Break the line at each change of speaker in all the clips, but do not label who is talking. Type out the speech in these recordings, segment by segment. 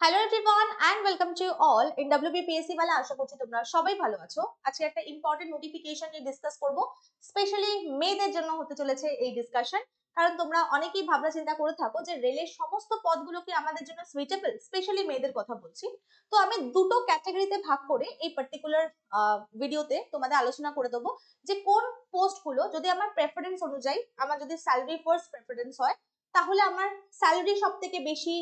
Hello everyone and welcome to all in WBPSC वाला আশা করছি তোমরা সবাই ভালো আছো। আজকে একটা ইম্পর্টেন্ট নোটিফিকেশন নিয়ে ডিসকাস করব। স্পেশালি মেয়েদের জন্য হতে চলেছে এই ডিসকাশন, কারণ তোমরা অনেকেই ভাবনা চিন্তা করে থাকো যে রেলের সমস্ত পদগুলো কি আমাদের জন্য সুইটেবল, স্পেশালি মেয়েদের কথা বলছি। তো আমি দুটো ক্যাটাগরিতে ভাগ করে এই পার্টিকুলার ভিডিওতে তোমাদের আলোচনা করে দেবো যে কোন পোস্টগুলো যদি আমার প্রেফারেন্স অনুযায়ী, আমার যদি স্যালারি ফার্স্ট প্রেফারেন্স হয়, তাহলে আমার স্যালারি সব থেকে বেশি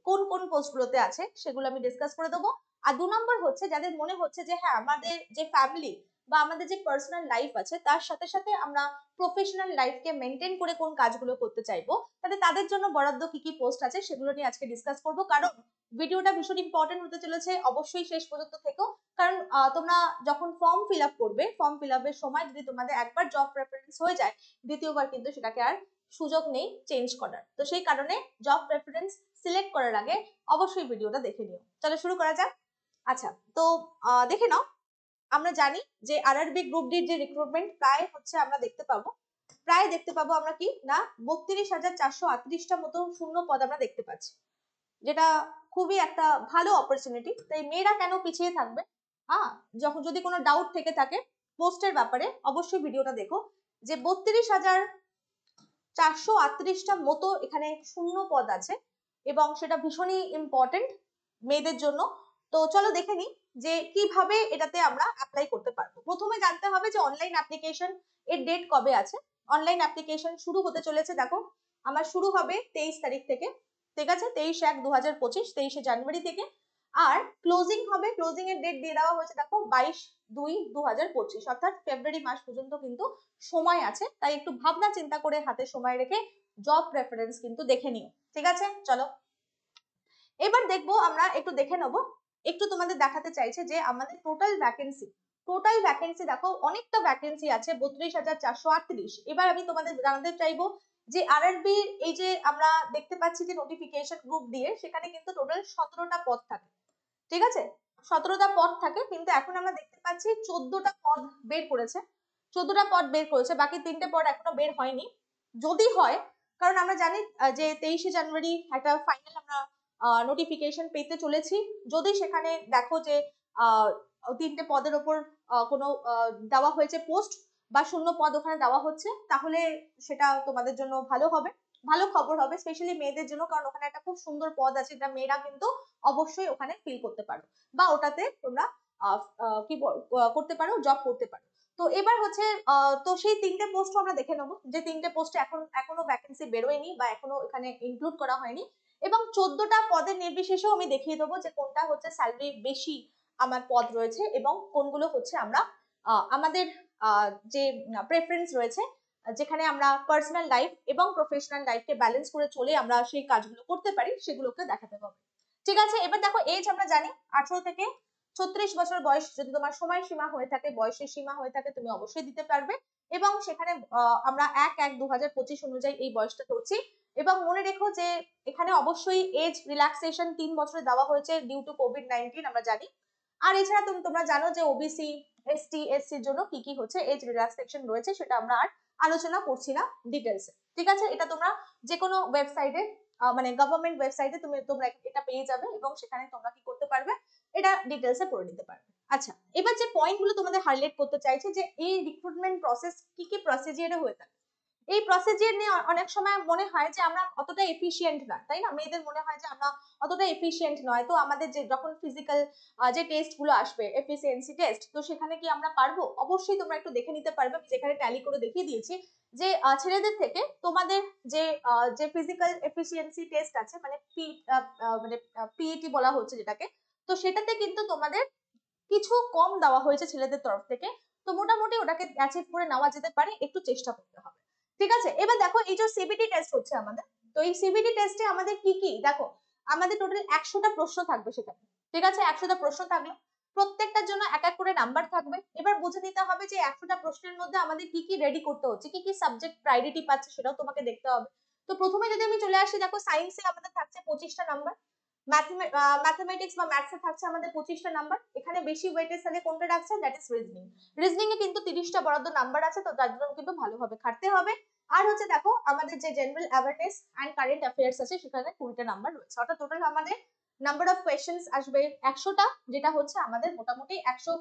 কোন কোন পোস্টগুলোতে আছে সেগুলো আমি ডিসকাস করে দেবো। আর 2 নম্বর হচ্ছে যাদের মনে হচ্ছে যে হ্যাঁ আমাদের যে ফ্যামিলি বা আমাদের যে পার্সোনাল লাইফ আছে তার সাথে সাথে আমরা প্রফেশনাল লাইফকে মেনটেন করে কোন কাজগুলো করতে চাইবো, তাহলে তাদের জন্য বরাদ্দ কি কি পোস্ট আছে সেগুলো নিয়ে আজকে ডিসকাস করবো। কারণ ভিডিওটা ভীষণ ইম্পর্টেন্ট হতে চলেছে, অবশ্যই শেষ পর্যন্ত থেকো। কারণ তোমরা যখন ফর্ম ফিল আপ করবে, ফর্ম ফিল আপের সময় যদি তোমাদের একবার জব প্রেফারেন্স হয়ে যায়, দ্বিতীয়বার কিন্তু সেটাকে আর সুযোগ নেই চেঞ্জ করার। তো সেই কারণে জব প্রেফারেন্স সিলেক্ট করার আগে অবশ্যই ভিডিওটা দেখে নিও। চলো শুরু করা যাক। আচ্ছা, তো দেখে নাও। আমরা জানি যে আরআরবি গ্রুপ ডির যে রিক্রুটমেন্ট আমরা দেখতে পাবো আমরা কি না 32,438টা মতো শূন্য পদ আমরা দেখতে পাচ্ছি, যেটা খুবই একটা ভালো অপরচুনিটি। তাই মেয়েরা কেন পিছিয়ে থাকবে? হ্যাঁ, যখন যদি কোনো ডাউট থেকে থাকে পোস্টের ব্যাপারে অবশ্যই ভিডিওটা দেখো। যে 32,438টা মতো এখানে শূন্য পদ আছে এবং সেটা ভীষণই ইম্পর্টেন্ট মেয়েদের জন্য। তো চলো দেখে নিই যে কিভাবে এটাতে আমরা অ্যাপ্লাই করতে পারবো। প্রথমে জানতে হবে যে অনলাইন অ্যাপ্লিকেশন এর ডেট কবে আছে। অনলাইন অ্যাপ্লিকেশন শুরু হতে চলেছে, দেখো আমার শুরু হবে 23 তারিখ থেকে, ঠিক আছে, 23/1/2025, 23শে জানুয়ারি থেকে। আর ক্লোজিং হবে, ক্লোজিং এর ডেট দিয়ে দেওয়া হয়েছে দেখো 22/2/2025, অর্থাৎ ফেব্রুয়ারি মাস পর্যন্ত কিন্তু সময় আছে। তাই একটু ভাবনা চিন্তা করে হাতে সময় রেখে জব প্রেফারেন্স কিন্তু দেখে নিও, ঠিক আছে। চলো এবার দেখবো, আমরা একটু দেখে নেবো। একটু তোমাদের দেখাতে চাইছে যে আমাদের টোটাল ভ্যাকেন্সি দেখো অনেকটা ভ্যাকেন্সি আছে, 32,438। এবার আমি তোমাদের জানাতে চাইবো যে আরআরবি এই যে আমরা দেখতে পাচ্ছি যে নোটিফিকেশন গ্রুপ দিয়ে, সেখানে কিন্তু টোটাল 17টা পদ থাকে, ঠিক আছে। 17টা পদ থাকে, কিন্তু এখন আমরা দেখতে পাচ্ছি 14টা পদ বের করেছে। 14টা পদ বের করেছে, বাকি 3টে পদ এখনো বের হয়নি। যদি হয়, কারণ আমরা জানি যে 23শে জানুয়ারি একটা ফাইনাল আমরা নোটিফিকেশন পেতে চলেছি। যদি সেখানে দেখো যে 3টে পদের ওপর কোনো দেওয়া হয়েছে পোস্ট বা শূন্য পদ ওখানে দেওয়া হচ্ছে, তাহলে সেটা তোমাদের জন্য ভালো হবে, ভালো খবর হবে, স্পেশালি মেয়েদের জন্য। কারণ ওখানে একটা খুব সুন্দর পদ আছে, যেটা মেয়েরা কিন্তু অবশ্যই ওখানে ফিল করতে পারো বা ওটাতে তোমরা কি করতে পারো, জব করতে পারো। তো এবার হচ্ছে তো সেই 3টে পোস্ট আমরা দেখে নেবো, যে 3টে পোস্টে এখনো ভ্যাকেন্সি বেরোয়নি বা এখনো এখানে ইনক্লুড করা হয়নি। এবং 14টা পদের নির্বিশেষেও আমি দেখিয়ে দেবো যে কোনটা হচ্ছে স্যালারি বেশি আমার পদ রয়েছে এবং কোনগুলো হচ্ছে আমরা আমাদের যে প্রেফারেন্স রয়েছে, যেখানে আমরা পার্সোনাল লাইফ এবং প্রফেশনাল লাইফকে ব্যালেন্স করে চলে আমরা সেই কাজগুলো করতে পারি, সেগুলোকে দেখাতে হবে, ঠিক আছে। এবার দেখো এজ আমরা জানি 18 থেকে 36 বছর বয়স। যদি তোমার সময় সীমা হয়ে থাকে, বয়সের সীমা হয়ে থাকে, তুমি অবশ্যই দিতে পারবে। এবং সেখানে আমরা 1/1/2025 অনুযায়ী এই বয়সটা ধরছি। এবং মনে রেখো যে এখানে অবশ্যই এজ রিল্যাক্সেশন 3 বছরে দেওয়া হয়েছে ডিউ টু কোভিড-19, আমরা জানি। আর এছাড়া তোমরা জানো যে ওবিসি, এসটি, এসসির জন্য কি কি হচ্ছে এজ রিল্যাক্সেশন রয়েছে, সেটা আমরা আর আলোচনা করছি না ডিটেলসে, ঠিক আছে। এটা তোমরা যে কোনো ওয়েবসাইটে, মানে গভর্নমেন্ট ওয়েবসাইটে তোমরা এটা পেয়ে যাবে এবং সেখানে তোমরা কি করতে পারবে, এটা ডিটেলসে পড়ে নিতে পারবে। আচ্ছা, এবার যে পয়েন্টগুলো তোমাদের হাইলাইট করতে চাইছে যে এই রিক্রুটমেন্ট প্রসেস কি কি প্রসিজিয়ারে হয়ে থাকে। এই প্রসিজিয়ার নিয়ে অনেক সময় মনে হয় যে আমরা অতটা এফিশিয়েন্ট না, তাই না? মেয়েদের মনে হয় যে আমরা অতটা এফিশিয়েন্ট নয়। তো আমাদের যে যখন ফিজিক্যাল যে টেস্ট গুলো আসবে, এফিসিয়েন্সি টেস্ট, তো সেখানে কি আমরা পারবো? অবশ্যই তোমরা একটু দেখে নিতে পারবে। আমি যেখানে ট্যালি করে দেখিয়ে দিয়েছি যে ছেলেদের থেকে তোমাদের যে যে ফিজিক্যাল এফিসিয়েন্সি টেস্ট আছে, মানে মানে পিইটি বলা হচ্ছে যেটাকে, তো সেটাতে কিন্তু তোমাদের কিছু কম দেওয়া হয়েছে ছেলেদের তরফ থেকে। তো মোটামুটি ওটাকে অ্যাচিভ করে নেওয়া যেতে পারে, একটু চেষ্টা করতে হবে, ঠিক আছে। এবার দেখো এই যে সিবিটি টেস্ট হচ্ছে আমাদের, তো এই সিবিটি টেস্টে আমাদের কি কি দেখো, আমাদের টোটাল 100টা প্রশ্ন থাকবে সেখানে, ঠিক আছে। 100টা প্রশ্ন থাকলো, প্রত্যেকটার জন্য এক এক করে নাম্বার থাকবে। এবার বুঝে নিতে হবে যে 100টা প্রশ্নের মধ্যে আমাদের কি কি রেডি করতে হচ্ছে, কি কি সাবজেক্ট প্রায়োরিটি পাচ্ছে সেটাও তোমাকে দেখতে হবে। তো প্রথমে যদি আমি চলে আসি, দেখো সায়েন্সে আমাদের থাকছে 25টা নাম্বার, ম্যাথমেটিক্স বা ম্যাথসে থাকছে আমাদের 25টা নাম্বার। এখানে বেশি ওয়েটেজ তাহলে কোনটা রাখছে, দ্যাট ইজ রিজনিং। রিজনিং এ কিন্তু 30টা বরাদ্দ নাম্বার আছে, তো তার জন্য কিন্তু ভালোভাবে খাটতে হবে। আর হচ্ছে দেখো আমাদের যে general awareness and current affairs আছে, সেখানে 20টা নাম্বার রয়েছে, অর্থাৎ টোটাল আমাদের নাম্বার অফ কোয়েশ্চেন্স আসবে 100টা, যেটা হচ্ছে আমাদের মোটামুটি 100,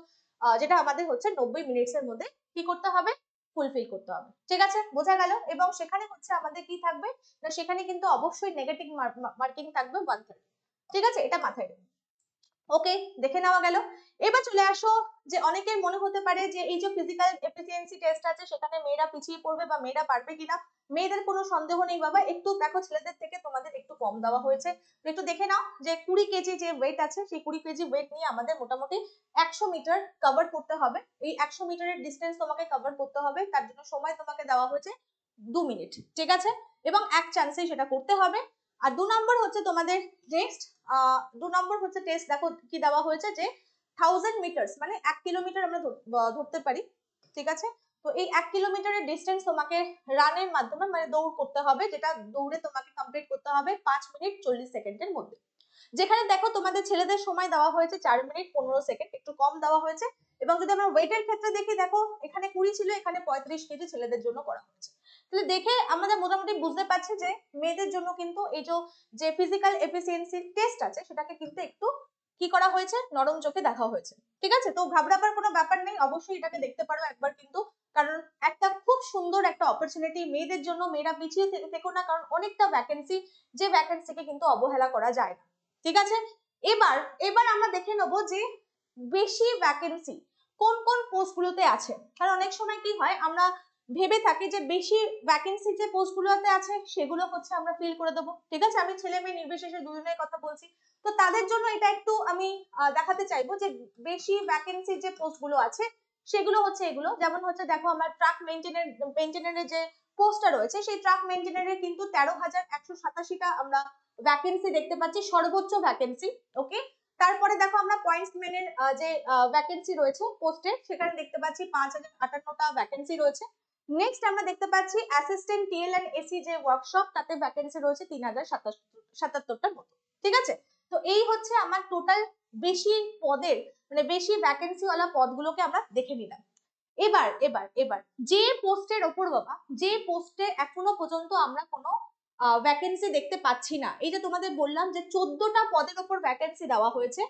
যেটা আমাদের হচ্ছে 90 মিনিটসের মধ্যে কি করতে হবে, ফুলফিল করতে হবে। ঠিক আছে, বোঝা গেল। এবং সেখানে হচ্ছে আমাদের কি থাকবে না, সেখানে কিন্তু অবশ্যই নেগেটিভ মার্কিং থাকবে 130। ঠিক আছে, এটা মাথায় রাখবে। ওকে, দেখে নেওয়া গেল। এবার চলে আসো যে অনেকের মনে হতে পারে যে এই যে ফিজিক্যাল এফিসিয়েন্সি টেস্ট আছে সেখানে মেয়েরা পিছিয়ে পড়বে বা মেয়েরা পারবে কিনা। মেয়েদের কোনো সন্দেহ নেই বাবা, একটু দেখো ছেলেদের থেকে তোমাদের একটু কম দেওয়া হয়েছে। একটু দেখে নাও যে 20 কেজি যে ওয়েট আছে, সেই 20 কেজি ওয়েট নিয়ে আমাদের মোটামুটি 100 মিটার কভার করতে হবে। এই 100 মিটারের ডিস্টেন্স তোমাকে কভার করতে হবে, তার জন্য সময় তোমাকে দেওয়া হয়েছে 2 মিনিট। ঠিক আছে, এবং এক চান্সেই সেটা করতে হবে। আর 2 নম্বর হচ্ছে তোমাদের নেক্সট 2 নম্বর হচ্ছে টেস্ট, দেখো কি দেওয়া হয়েছে যে 1000 মিটার্স মানে 1 কিলোমিটার আমরা ধরতে পারি। ঠিক আছে, তো এই 1 কিলোমিটারের ডিস্টেন্স তোমাকে রানের মাধ্যমে মানে দৌড় করতে হবে, যেটা দৌড়ে তোমাকে কমপ্লিট করতে হবে 5 মিনিট 40 সেকেন্ডের মধ্যে। যেখানে দেখো তোমাদের ছেলেদের সময় দেওয়া হয়েছে 4 মিনিট 15 সেকেন্ড, একটু কম দেওয়া হয়েছে। এবং যদি আমরা ওয়েটের ক্ষেত্রে দেখি, দেখো এখানে 20 ছিল, এখানে 35 কেজি ছেলেদের জন্য করা হয়েছে। তাহলে দেখে আমরা মোটামুটি বুঝতে পারছি যে মেয়েদের জন্য কিন্তু এই যে ফিজিক্যাল এফিসিয়েন্সি টেস্ট আছে সেটাকে কিন্তু একটু কি করা হয়েছে, নরম চোখে দেখা হয়েছে। ঠিক আছে, তো ঘাবড়াবার কোনো ব্যাপার নেই, অবশ্যই এটাকে দেখতে পারো একবার কিন্তু, কারণ একটা খুব সুন্দর একটা অপরচুনিটি মেয়েদের জন্য। মেয়েরা পিছিয়ে থেকো না, কারণ অনেকটা ভ্যাকেন্সি, যে ভ্যাকেন্সিকে কিন্তু অবহেলা করা যায় না। ঠিক আছে, এবার এবার আমরা দেখে নেবো যে বেশি ভ্যাকেন্সি কোন কোন পোস্ট গুলোতে আছে। কারণ অনেক সময় কি হয়, আমরা ভেবে থাকি যে বেশি ভ্যাকেন্সি যে পোস্ট গুলোতে আছে সেগুলো হচ্ছে আমরা ফিল করে দেবো। ঠিক আছে, আমি ছেলে মেয়ে নির্বিশেষে দুজনের কথা বলছি। তো তাদের জন্য এটা একটু আমি দেখাতে চাইবো যে বেশি ভ্যাকেন্সি যে পোস্ট গুলো আছে সেগুলো হচ্ছে এগুলো। যেমন হচ্ছে দেখো আমার ট্রাক মেইনটেনারের যে পোস্টটা রয়েছে, সেই ট্রাক মেইনটেনারের কিন্তু 13,187টা আমরা ভ্যাকেন্সি দেখতে পাচ্ছি, সর্বোচ্চ ভ্যাকেন্সি। ওকে, তারপরে দেখো আমরা পয়েন্টসম্যানের যে ভ্যাকেন্সি রয়েছে পোস্টে, সেখানে দেখতে পাচ্ছি 5,058টা ভ্যাকেন্সি রয়েছে। নেক্সট আমরা দেখতে পাচ্ছি অ্যাসিস্ট্যান্ট টিএল এন্ড এসি যে ওয়ার্কশপ, তাতে ভ্যাকেন্সি রয়েছে 3,077টার মতো। ঠিক আছে, তো এই হচ্ছে আমার টোটাল বেশি পদের মানে বেশি ভ্যাকেন্সি ওয়ালা পদগুলোকে আমরা দেখে নিলাম। এবার এবার এবার যে পোস্টের ওপর বাবা, যে পোস্টে এখনো পর্যন্ত আমরা কোনো ভ্যাকেন্সি দেখতে পাচ্ছি না, এই যে তোমাদের বললাম যে 14টা পদের ওপর ভ্যাকেন্সি দেওয়া হয়েছে।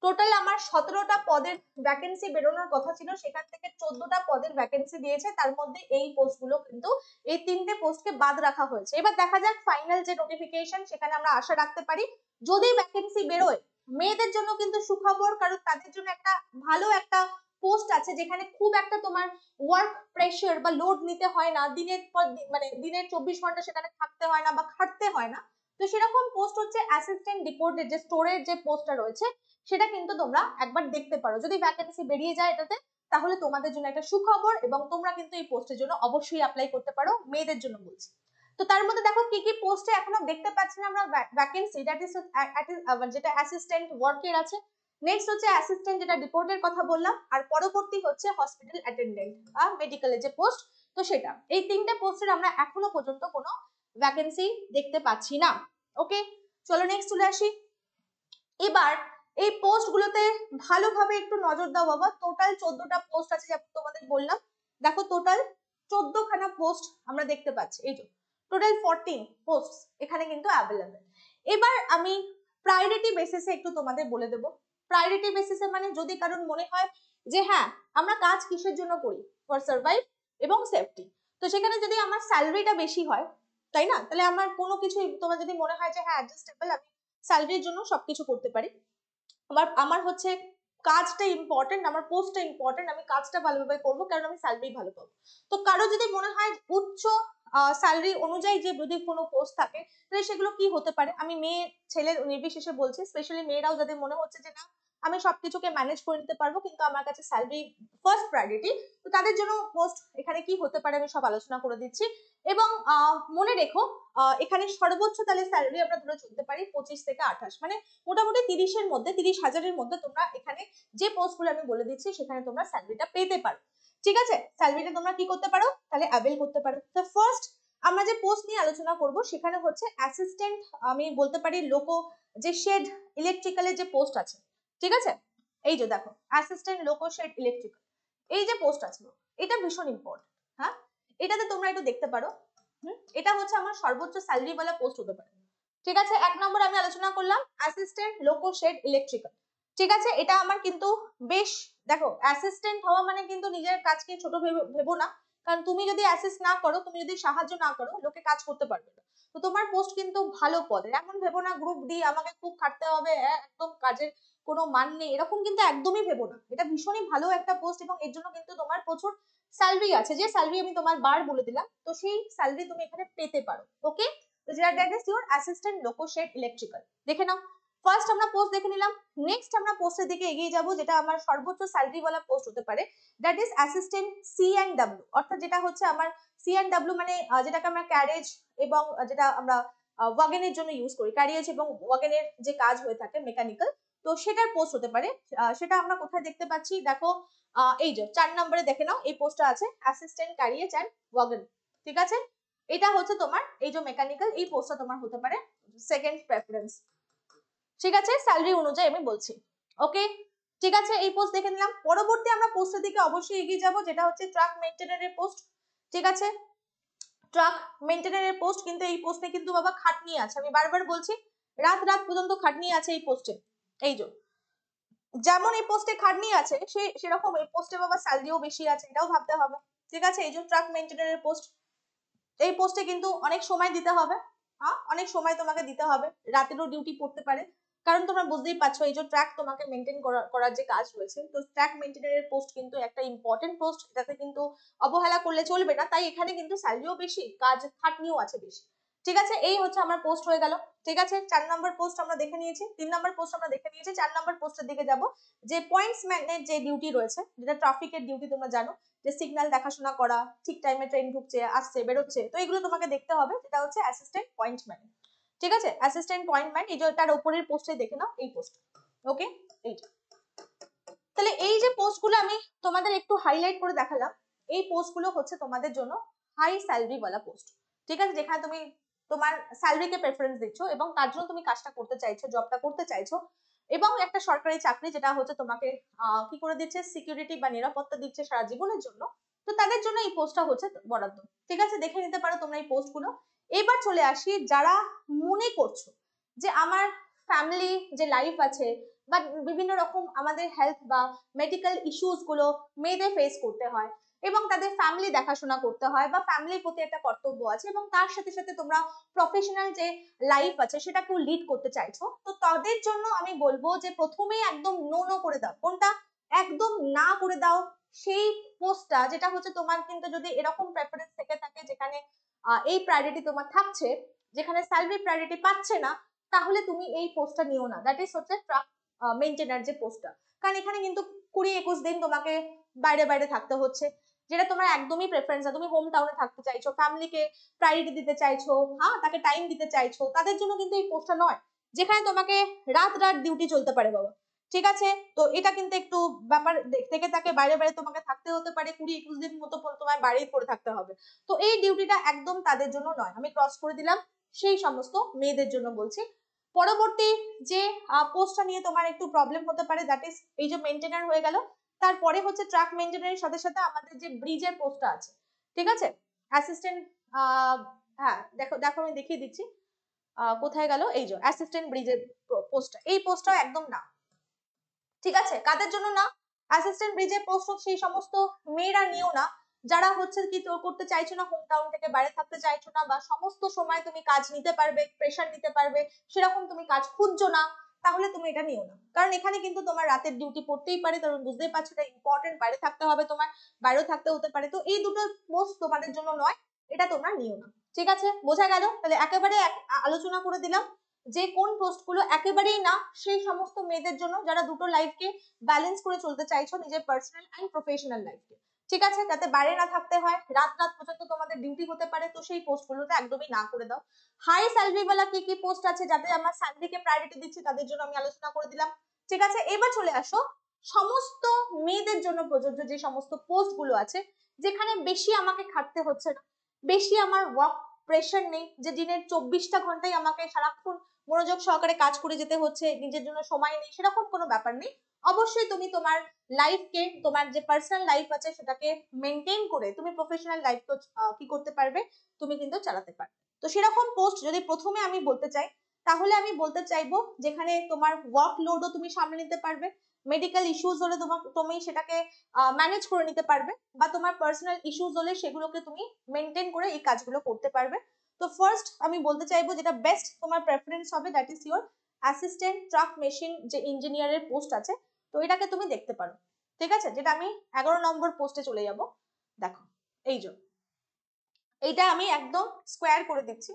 টোটাল আমার 17টা পদের ভ্যাকেন্সি বেরোনোর কথা ছিল, সেখান থেকে 14টা পদের ভ্যাকেন্সি দিয়েছে। তার মধ্যে এই পোস্টগুলো কিন্তু এই 3টে পোস্টকে বাদ রাখা হয়েছে। এবার দেখা যাক ফাইনাল যে নোটিফিকেশন, সেখানে আমরা আশা রাখতে পারি যদি ভ্যাকেন্সি বেরোয়। মেয়েদের জন্য কিন্তু সুখবর, কারণ তাদের জন্য একটা ভালো একটা পোস্ট আছে, যেখানে খুব একটা তোমার ওয়ার্ক প্রেশার বা লোড নিতে হয় না, দিনের পর মানে দিনের 24 ঘন্টা সেখানে থাকতে হয় না বা খাটতে হয় না। তো সেরকম পোস্ট হচ্ছে অ্যাসিস্ট্যান্ট ডিপোর্টের যে স্টোরের যে পোস্টটা রয়েছে, সেটা কিন্তু তোমরা একবার দেখতে পারো। যদি ভ্যাকেন্সি বেরিয়ে যায় এটাতে, তাহলে তোমাদের জন্য একটা সুখবর, এবং তোমরা কিন্তু এই পোস্টের জন্য অবশ্যই অ্যাপ্লাই করতে পারো, মেয়েদের জন্য বলছি। তো তার মধ্যে দেখো কি কি পোস্টে এখনো দেখতে পাচ্ছি না আমরা ভ্যাকেন্সি, দ্যাট ইজ যেটা অ্যাসিস্ট্যান্ট ওয়ার্কের আছে। নেক্সট হচ্ছে অ্যাসিস্ট্যান্ট, যেটা ডিপোর্টের কথা বললাম। আর পরবর্তী হচ্ছে হসপিটাল অ্যাটেন্ডেন্ট আর মেডিকেলের যে পোস্ট, তো সেটা এই 3টে পোস্টের আমরা এখনো পর্যন্ত কোনো ভ্যাকেন্সি দেখতে পাচ্ছি না। ওকে, চলো নেক্সট চলে আসি। এবার এই পোস্ট গুলোতে ভালোভাবে একটু নজর দাও বাবা। টোটাল 14টা পোস্ট আছে, যেমন তোমাদের বললাম। দেখো টোটাল 14খানা পোস্ট আমরা দেখতে পাচ্ছি, এই যে টোটাল 14 পোস্ট এখানে কিন্তু অ্যাভেলেবেল। এবার আমি প্রায়োরিটি বেসিসে একটু তোমাদের বলে দেবো। প্রায়োরিটি বেসিসে মানে যদি কারণ মনে হয় যে হ্যাঁ আমরা কাজ কিসের জন্য করি, ফর সার্ভাইভ এবং সেফটি, তো সেখানে যদি আমার স্যালারিটা বেশি হয়, তাই না, তাহলে আমার কোনো কিছু তোমার যদি মনে হয় যে হ্যাঁ অ্যাডজাস্টেবল, আমি স্যালারির জন্য সবকিছু করতে পারি, আমার হচ্ছে কাজটা ইম্পর্টেন্ট, আমার পোস্টটা ইম্পর্টেন্ট, আমি কাজটা ভালোভাবে করবো কারণ আমি স্যালারি ভালো পাবো। তো কারো যদি মনে হয় উচ্চ স্যালারি অনুযায়ী যে যদি কোনো পোস্ট থাকে, তাহলে সেগুলো কি হতে পারে, আমি মেয়ে ছেলের নির্বিশেষে বলছি, স্পেশালি মেয়েরাও যাদের মনে হচ্ছে যে না আমি সবকিছুকে ম্যানেজ করে নিতে পারবো কিন্তু আমার কাছে স্যালারি ফার্স্ট প্রায়োরিটি, তো তাদের জন্য পোস্ট এখানে কি হতে পারে আমি সব আলোচনা করে দিচ্ছি। এবং মনে রেখো এখানে সর্বোচ্চ তাহলে স্যালারি আমরা ধরে চলতে পারি 25 থেকে 28, মানে মোটামুটি 30-এর মধ্যে, 30,000-এর মধ্যে তোমরা এখানে যে পোস্টগুলো আমি বলে দিচ্ছি সেখানে তোমরা স্যালারিটা পেতে পারো। ঠিক আছে, স্যালারিটা তোমরা কি করতে পারো, তাহলে অ্যাভেল করতে পারো। তো ফার্স্ট আমরা যে পোস্ট নিয়ে আলোচনা করব সেখানে হচ্ছে অ্যাসিস্ট্যান্ট, আমি বলতে পারি লোকো যে শেড ইলেকট্রিক্যালের যে পোস্ট আছে। ঠিক আছে, এই যে দেখো অ্যাসিস্ট্যান্ট লোকো শেড ইলেকট্রিক্যাল, এই যে পোস্ট আছে এটা ভীষণ ইম্পর্টেন্ট। হ্যাঁ, এটাতে তোমরা একটু দেখতে পারো। এটা হচ্ছে আমার সর্বোচ্চ স্যালারি ওয়ালা পোস্ট হতে পারে। ঠিক আছে। 1 নম্বর আমি আলোচনা করলাম অ্যাসিস্ট্যান্ট লোকো শেড ইলেকট্রিক্যাল। ঠিক আছে, এটা আমার কিন্তু বেশ, দেখো অ্যাসিস্ট্যান্ট হওয়া মানে কিন্তু নিজের কাজকে ছোট ভেবো না, কারণ তুমি যদি অ্যাসিস্ট না করো, তুমি যদি সাহায্য না করো, লোকে কাজ করতে পারবে না। তো তোমার পোস্ট কিন্তু ভালো পদের, এমন ভেবো না গ্রুপ ডি আমাকে খুব খাটতে হবে, একদম কাজের কোনো মান নেই, এরকম কিন্তু একদমই ভেবো না। এটা ভীষণই ভালো একটা পোস্ট এবং এর জন্য কিন্তু তোমার প্রচুর স্যালারি আছে, যে স্যালারি আমি তোমার বার বলে দিলাম, তো সেই স্যালারি তুমি এখানে পেতে পারো। ওকে, তো that is your assistant loco shed electrical. দেখে নাও, ফার্স্ট আমরা পোস্ট দেখে নিলাম। নেক্সট আমরা পোস্টের দিকে এগিয়ে যাব, যেটা আমার সর্বোচ্চ স্যালারি ওয়ালা পোস্ট হতে পারে, that is assistant C and W. অর্থাৎ যেটা হচ্ছে আমার সি অ্যান্ড ডাব্লিউ মানে যেটাকে আমরা ক্যারেজ এবং যেটা আমরা ওয়াগনের জন্য ইউজ করি, ক্যারিয়েজ এবং ওয়াগনের যে কাজ হয়ে থাকে মেকানিক্যাল, তো সেটার পোস্ট হতে পারে। সেটা আমরা কোথায় দেখতে পাচ্ছি, দেখো এই যে 4 নম্বরে দেখে নাও, এই পোস্টটা আছে অ্যাসিস্ট্যান্ট ক্যারিয়েজ অ্যান্ড ওয়াগন। ঠিক আছে, এটা হচ্ছে তোমার এই যে মেকানিক্যাল, এই পোস্টটা তোমার হতে পারে সেকেন্ড প্রেফারেন্স। ঠিক আছে, স্যালারি অনুযায়ী আমি বলছি। ওকে, ঠিক আছে, এই পোস্ট দেখে নিলাম। পরবর্তী আমরা পোস্টের দিকে অবশ্যই এগিয়ে যাব, যেটা হচ্ছে ট্রাক মেইনটেনারের পোস্ট। ঠিক আছে, ট্রাক মেইনটেনারের পোস্ট, কিন্তু এই পোস্টে কিন্তু বাবা খাটনি আছে, আমি বারবার বলছি, রাত রাত পর্যন্ত খাটনি আছে এই পোস্টে। এই যে যেমন এই পোস্টে খাটনি আছে, সেরকম এই পোস্টে বাবা স্যালারিও বেশি আছে, এটাও ভাবতে হবে। ঠিক আছে, এই যে ট্রাক মেইনটেনারের পোস্ট, এই পোস্টে কিন্তু অনেক সময় দিতে হবে, অনেক সময় তোমাকে দিতে হবে, রাতেরও ডিউটি পড়তে পারে, কারণ তোমরা বুঝতেই পারছো এই যে ট্র্যাক তোমাকে মেনটেন করার যে কাজ রয়েছে, তো ট্র্যাক মেনটেনের পোস্ট কিন্তু একটা ইম্পর্টেন্ট পোস্ট, এটাতে কিন্তু অবহেলা করলে চলবে না, তাই এখানে কিন্তু স্যালারিও বেশি, কাজ খাটনিও আছে বেশি। ঠিক আছে, এই হচ্ছে আমার পোস্ট হয়ে গেল। ঠিক আছে, 4 নম্বর পোস্ট আমরা দেখে নিয়েছি, 3 নম্বর পোস্ট আমরা দেখে নিয়েছি, 4 নম্বর পোস্টের দিকে যাব, যে পয়েন্টসম্যানের যে ডিউটি রয়েছে, যেটা ট্রাফিকের ডিউটি, তোমরা জানো যে সিগন্যাল দেখাশোনা করা, ঠিক টাইমে ট্রেন ঢুকছে আসছে বেরোচ্ছে, তো এগুলো তোমাকে দেখতে হবে, যেটা হচ্ছে অ্যাসিস্ট্যান্ট পয়েন্টম্যান। ঠিক আছে, অ্যাসিস্ট্যান্ট পয়েন্টম্যান, এই যে তার উপরের পোস্টে দেখে নাও এই পোস্ট। ওকে, এইটা তাহলে এই যে পোস্টগুলো আমি তোমাদের একটু হাইলাইট করে দেখালাম, এই পোস্টগুলো হচ্ছে তোমাদের জন্য হাই স্যালারি ওয়ালা পোস্ট। ঠিক আছে, যেখানে তুমি তোমার স্যালারিকে প্রেফারেন্স দিচ্ছ এবং তার জন্য তুমি কাজটা করতে চাইছো, জবটা করতে চাইছো, এবং একটা সরকারি চাকরি যেটা হচ্ছে তোমাকে কি করে দিচ্ছে, সিকিউরিটি বা নিরাপত্তা দিচ্ছে সারা জীবনের জন্য, তো তাদের জন্য এই পোস্টটা হচ্ছে বরাদ্দ। ঠিক আছে, দেখে নিতে পারো তোমরা এই পোস্টগুলো। এবার চলে আসি, যারা মনে করছো যে আমার ফ্যামিলি যে লাইফ আছে বা বিভিন্ন রকম আমাদের হেলথ বা মেডিকেল ইস্যুস গুলো মেয়েদের ফেস করতে হয়, এবং তাদের ফ্যামিলি দেখাশোনা করতে হয়, বা ফ্যামিলির প্রতি একটা কর্তব্য আছে, এবং তার সাথে সাথে তোমরা প্রফেশনাল যে লাইফ আছে সেটাকেও লিড করতে চাইছো, তো তাদের জন্য আমি বলবো যে প্রথমেই একদম নো নো করে দাও। কোনটা? একদম না করে দাও সেই পোস্টটা, যেটা হচ্ছে তোমার কিন্তু যদি এরকম প্রেফারেন্স থেকে থাকে যেখানে এই প্রায়োরিটি তোমার থাকছে, যেখানে স্যালারি প্রায়োরিটি পাচ্ছে না, তাহলে তুমি এই পোস্টটা নিও না। দ্যাট ইজ হচ্ছে ট্রাক মেইনটেনার যে পোস্টটা, কারণ এখানে কিন্তু 20-21 দিন তোমাকে বাইরে বাইরে থাকতে হচ্ছে, যেটা তোমার একদমই প্রেফারেন্স না। তুমি হোম টাউনে থাকতে চাইছো, ফ্যামিলিকে প্রায়োরিটি দিতে চাইছো, তাকে টাইম দিতে চাইছো, তাদের জন্য কিন্তু এই পোস্টটা নয়, যেখানে তোমাকে রাত রাত ডিউটি চলতে পারে বাবা। ঠিক আছে, তো এটা কিন্তু একটু ব্যাপার থেকে থাকে, বাইরে বাইরে তোমাকে থাকতে হতে পারে, 20-21 দিন মতো তোমার বাড়িতে পড়ে থাকতে হবে, তো এই ডিউটিটা একদম তাদের জন্য নয়। আমি ক্রস করে দিলাম, সেই সমস্ত মেয়েদের জন্য বলছি। পরবর্তী যে পোস্টটা নিয়ে তোমার একটু প্রবলেম হতে পারে, দ্যাট ইজ এই যে মেইনটেনার হয়ে গেল, তারপরে হচ্ছে ট্রাক মেইনটেনারের সাথে সাথে আমাদের যে ব্রিজের পোস্টটা আছে, ঠিক আছে, অ্যাসিস্ট্যান্ট, হ্যাঁ দেখো দেখো আমি দেখিয়ে দিচ্ছি, কোথায় গেল, এই যে অ্যাসিস্ট্যান্ট ব্রিজের পোস্টটা, এই পোস্টটা একদম না। ঠিক আছে, কাদের জন্য না? অ্যাসিস্ট্যান্ট ব্রিজের পোস্ট সেই সমস্ত মেয়েরা নিও না যারা হচ্ছে কি করতে চাইছো না, হোম টাউন থেকে বাইরে থাকতে চাইছো না, বা সমস্ত সময় তুমি কাজ নিতে পারবে, প্রেশার নিতে পারবে, সেরকম তুমি কাজ খুঁজছো না, তাহলে তুমি এটা নিও না। কারণ এখানে কিন্তু তোমার রাতের ডিউটি পড়তেই পারে, কারণ বুঝতেই পারছো এটা ইম্পর্টেন্ট, বাইরে থাকতে হবে তোমার, বাইরেও থাকতে হতে পারে, তো এই দুটো পোস্ট তোমাদের জন্য নয়, এটা তোমরা নিও না। ঠিক আছে, বোঝা গেল? তাহলে একেবারে আলোচনা করে দিলাম যে কোন পোস্টগুলো একেবারেই না সেই সমস্ত মেয়েদের জন্য যারা দুটো লাইফকে ব্যালেন্স করে চলতে চাইছো, নিজের পার্সোনাল এন্ড প্রফেশনাল লাইফকে। ঠিক আছে, যাতে বাইরে না থাকতে হয়, রাত রাত পর্যন্ত তোমাদের ডিউটি হতে পারে, তো সেই পোস্টগুলোতে একদমই না করে দাও। হাই স্যালারি ওয়ালা কি কি পোস্ট আছে, যাতে আমার স্যালারিকে প্রায়োরিটি দিচ্ছি, তাদের জন্য আমি আলোচনা করে দিলাম। ঠিক আছে, এবার চলে আসো সমস্ত মেয়েদের জন্য প্রযোজ্য যে সমস্ত পোস্ট গুলো আছে, যেখানে বেশি আমাকে খাটতে হচ্ছে না, বেশি আমার ওয়ার্ক প্রেশার নেই, যে দিনের 24টা ঘন্টাই আমাকে সারাক্ষণ মনোযোগ সহকারে কাজ করে যেতে হচ্ছে, নিজের জন্য সময় নেই, সেরকম কোনো ব্যাপার নেই। অবশ্যই তুমি তোমার লাইফকে, তোমার যে পার্সোনাল লাইফ আছে সেটাকে মেনটেন করে তুমি প্রফেশনাল লাইফ কি করতে পারবে, তুমি কিন্তু চালাতে পারবে। তো সেরকম পোস্ট যদি প্রথমে আমি বলতে চাই, তাহলে আমি বলতে চাইবো যেখানে তোমার ওয়ার্কলোডও তুমি সামলে নিতে পারবে, মেডিকেল ইস্যুস হলে তুমি সেটাকে ম্যানেজ করে নিতে পারবে, বা তোমার পার্সোনাল ইস্যুস হলে সেগুলোকে তুমি মেনটেন করে এই কাজগুলো করতে পারবে। তো ফার্স্ট আমি বলতে চাইবো যেটা বেস্ট তোমার প্রেফারেন্স হবে that is your assistant truck machine যে ইঞ্জিনিয়ারের পোস্ট আছে, তো এটাকে তুমি দেখতে পারো। ঠিক আছে, যেটা আমি 11 নম্বর পোস্টে চলে যাব। দেখো এই যে এইটা আমি একদম স্কোয়ার করে দিচ্ছি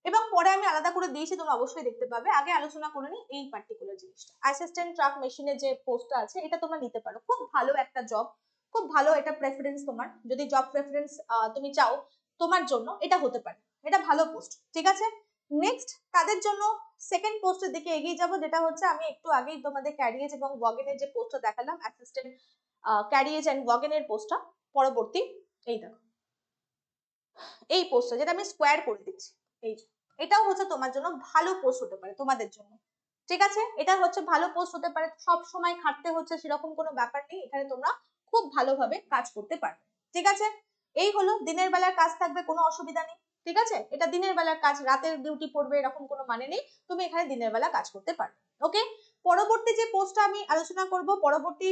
এবং পরে আমি আলাদা করে দিয়েছি, তোমরা অবশ্যই দেখতে পাবে। আগে আলোচনা করে নি এই পার্টিকুলার জিনিসটা। অ্যাসিস্ট্যান্ট ট্রাক মেশিনের যে পোস্টটা আছে এটা তোমরা নিতে পারো, খুব ভালো একটা জব, খুব ভালো এটা প্রেফারেন্স তোমার, যদি জব প্রেফারেন্স তুমি চাও তোমার জন্য এটা হতে পারে, এটা ভালো পোস্ট। ঠিক আছে, নেক্সট তাদের জন্য সেকেন্ড পোস্টের দিকে এগিয়ে যাব, যেটা হচ্ছে আমি একটু আগেই তোমাদের ক্যারিয়েজ এবং ওয়াগনের যে পোস্টটা দেখালাম, অ্যাসিস্ট্যান্ট ক্যারিয়েজ এন্ড ওয়াগনের পোস্টটা পরবর্তী। এই দেখো এই পোস্টটা যেটা আমি স্কোয়ার করে দিচ্ছি, এই এটাও হচ্ছে তোমার জন্য ভালো পোস্ট হতে পারে তোমাদের জন্য। ঠিক আছে, এটা হচ্ছে ভালো পোস্ট হতে পারে, সব সময় খাটতে হচ্ছে সেরকম কোনো ব্যাপার নেই, এখানে তোমরা খুব ভালোভাবে কাজ করতে পারবে। ঠিক আছে, এই হলো দিনের বেলার কাজ থাকবে, কোনো অসুবিধা নেই। ঠিক আছে, এটা দিনের বেলার কাজ, রাতের ডিউটি পড়বে এরকম কোনো মানে নেই, তুমি এখানে দিনের বেলা কাজ করতে পারবে। ওকে, পরবর্তী যে পোস্টটা আমি আলোচনা করব, পরবর্তী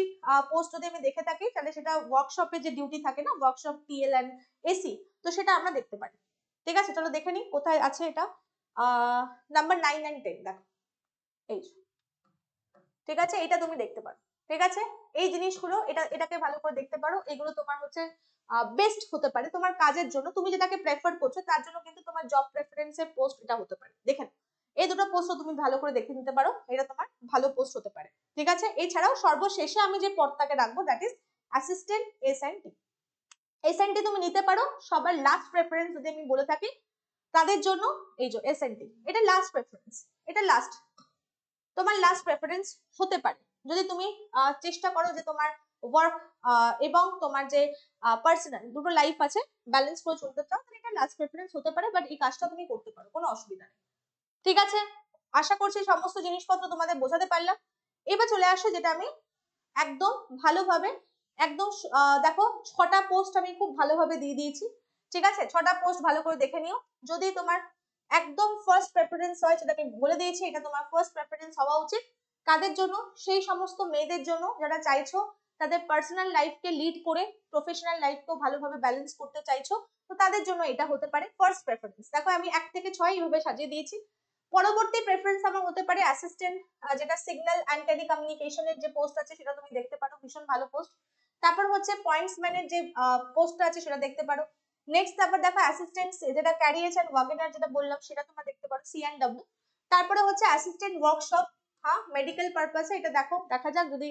পোস্ট যদি আমি দেখে থাকি তাহলে সেটা ওয়ার্কশপে যে ডিউটি থাকে না, ওয়ার্কশপ টিএল এন্ড এসি, তো সেটা আমরা দেখতে পারি। ঠিক আছে, চলো দেখে নিই কোথায় আছে এটা। নাম্বার 9 and 10 দেখো এই, ঠিক আছে, এটা তুমি দেখতে পারো। ঠিক আছে, এই জিনিসগুলো এটাকে ভালো করে দেখতে পারো, এগুলো তোমার হচ্ছে বেস্ট হতে পারে তোমার কাজের জন্য, তুমি যেটাকে প্রেফার করছো তার জন্য কিন্তু তোমার জব প্রেফারেন্সের পোস্ট এটা হতে পারে। দেখেন এই দুটো পোস্টও তুমি ভালো করে দেখে নিতে পারো, এটা তোমার ভালো পোস্ট হতে পারে। ঠিক আছে, এছাড়াও সর্বশেষে আমি যে পদটাকে রাখবো that is assistant SNT. SNT তুমি নিতে পারো, সবার লাস্ট প্রেফারেন্স যদি আমি বলে থাকি তাদের জন্য এই যে এসএনটি, এটা লাস্ট প্রেফারেন্স, এটা লাস্ট তোমার লাস্ট প্রেফারেন্স হতে পারে। যদি তুমি চেষ্টা করো যে তোমার ওয়ার্ক এবং তোমার যে পার্সোনাল দুটো লাইফ আছে ব্যালেন্স করে চলতে চাও, তাহলে এটা লাস্ট প্রেফারেন্স হতে পারে, বাট এই কাজটা তুমি করতে পারো, কোনো অসুবিধা নেই। ঠিক আছে, আশা করছি সমস্ত জিনিসপত্র তোমাদের বোঝাতে পারলাম। এবার চলে আসো যেটা আমি একদম ভালোভাবে একদম দেখো 6টা পোস্ট আমি খুব ভালোভাবে দিয়ে দিয়েছি। ঠিক আছে, 6টা পোস্ট ভালো করে দেখে নিও, যদি তোমার একদম ফার্স্ট প্রেফারেন্স হয় সেটাকে বলে দিয়েছি, এটা তোমার ফার্স্ট প্রেফারেন্স হওয়া উচিত। কাদের জন্য? সেই সমস্ত মেয়েদের জন্য যারা চাইছো তাদের পার্সোনাল লাইফকে লিড করে প্রফেশনাল লাইফকেও ভালোভাবে ব্যালেন্স করতে চাইছো, তো তাদের জন্য এটা হতে পারে ফার্স্ট প্রেফারেন্স। দেখো আমি 1 থেকে 6 এইভাবে সাজিয়ে দিয়েছি। পরবর্তী প্রেফারেন্স আমার হতে পারে অ্যাসিস্ট্যান্ট, যেটা সিগন্যাল অ্যান্ড টেলিকমিউনিকেশনের যে পোস্ট আছে সেটা তুমি দেখতে পারো, ভীষণ ভালো পোস্ট। তারপর হচ্ছে পয়েন্টসম্যানের যে পোস্টটা আছে সেটা দেখতে পারো। নেক্সট তারপর দেখো অ্যাসিস্ট্যান্ট যেটা ক্যারিয়ার এন্ড ওয়াগনার যেটা বললাম সেটা তোমরা দেখতে পারো সি&ডব্লিউ। তারপরে হচ্ছে অ্যাসিস্ট্যান্ট ওয়ার্কশপ, হ্যাঁ মেডিকেল পারপাসে, এটা দেখো দেখা যাক যদি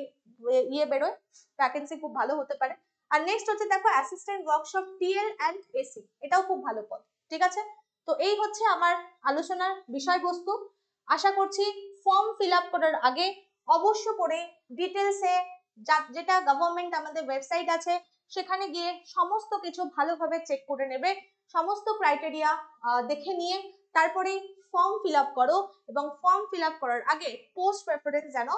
ইয়ে বেরোয় ভ্যাকেন্সি খুব ভালো হতে পারে। আর নেক্সট হচ্ছে দেখো assistant workshop TL and AC, এটাও খুব ভালো পদ। ঠিক আছে, তো এই হচ্ছে আমার আলোচনার বিষয়বস্তু। আশা করছি ফর্ম ফিল আপ করার আগে অবশ্য করে ডিটেলসে যেটা গভর্নমেন্ট আমাদের ওয়েবসাইট আছে সেখানে গিয়ে সমস্ত কিছু ভালোভাবে চেক করে নেবে, সমস্ত ক্রাইটেরিয়া দেখে নিয়ে তারপরে ফর্ম ফিল আপ করো, এবং ফর্ম ফিল আপ করার আগে পোস্ট প্রেফারেন্স যেন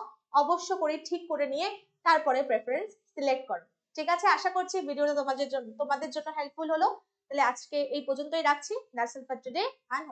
অবশ্য করে ঠিক করে নিয়ে তারপরে প্রেফারেন্স সিলেক্ট করো। ঠিক আছে, আশা করছি ভিডিওটা তোমাদের জন্য হেল্পফুল হলো। তাহলে আজকে এই পর্যন্তই রাখছি। That's all for today, and